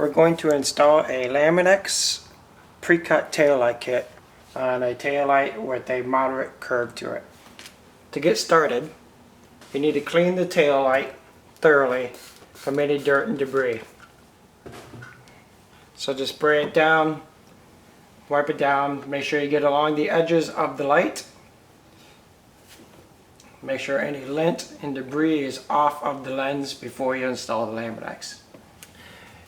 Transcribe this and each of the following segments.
We're going to install a Lamin-x Precut taillight kit on a taillight with a moderate curve to it. To get started, you need to clean the taillight thoroughly from any dirt and debris. So just spray it down, wipe it down, make sure you get along the edges of the light. Make sure any lint and debris is off of the lens before you install the Lamin-x.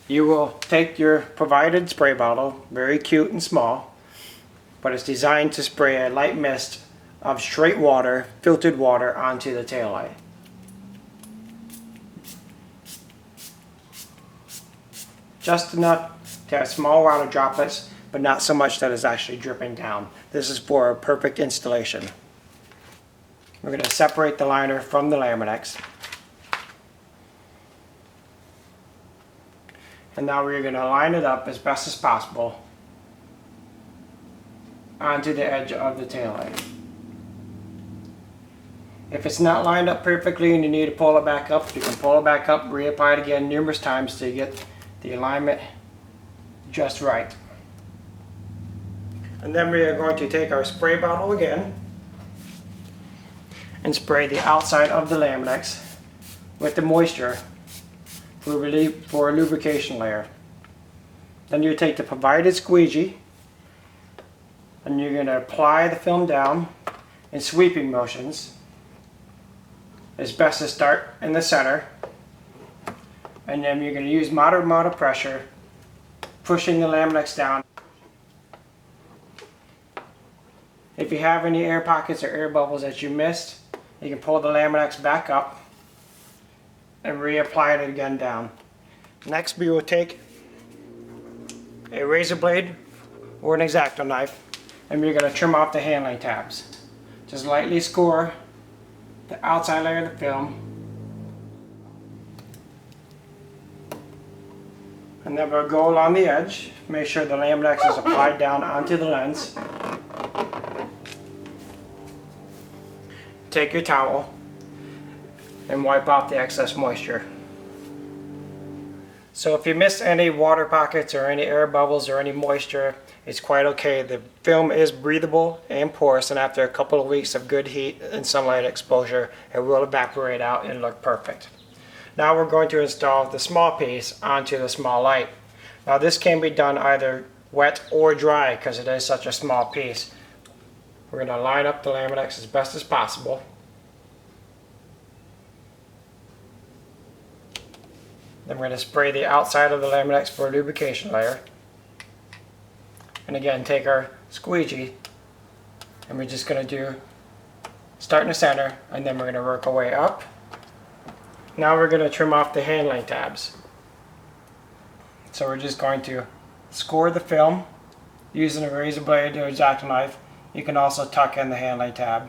You will take your provided spray bottle, very cute and small, but it's designed to spray a light mist of straight water, filtered water onto the taillight. Just enough to have small water droplets, but not so much that it's actually dripping down. This is for a perfect installation. We're going to separate the liner from the Lamin-x. And now we're going to line it up as best as possible onto the edge of the taillight. If it's not lined up perfectly and you need to pull it back up, you can pull it back up, reapply it again numerous times to get the alignment just right. And then we are going to take our spray bottle again and spray the outside of the Lamin-x with the moisture for a lubrication layer. Then you take the provided squeegee and you're going to apply the film down in sweeping motions. It's best to start in the center, and then you're going to use moderate amount of pressure, pushing the Lamin-x down. If you have any air pockets or air bubbles that you missed, you can pull the Lamin-x back up and reapply it again down. Next, we will take a razor blade or an X-Acto knife and we're going to trim off the handling tabs. Just lightly score the outside layer of the film, and then we'll go along the edge, make sure the Lamin-x is applied down onto the lens. Take your towel and wipe off the excess moisture. So if you miss any water pockets or any air bubbles or any moisture, it's quite okay. The film is breathable and porous, and after a couple of weeks of good heat and sunlight exposure, it will evaporate out and look perfect. Now we're going to install the small piece onto the small light. Now this can be done either wet or dry because it is such a small piece. We're going to line up the Lamin-x as best as possible. Then we're going to spray the outside of the Lamin-x for a lubrication layer. And again, take our squeegee and we're just going to start in the center, and then we're going to work our way up. Now we're going to trim off the handling tabs. So we're just going to score the film using a razor blade or X-Acto knife. You can also tuck in the handling tab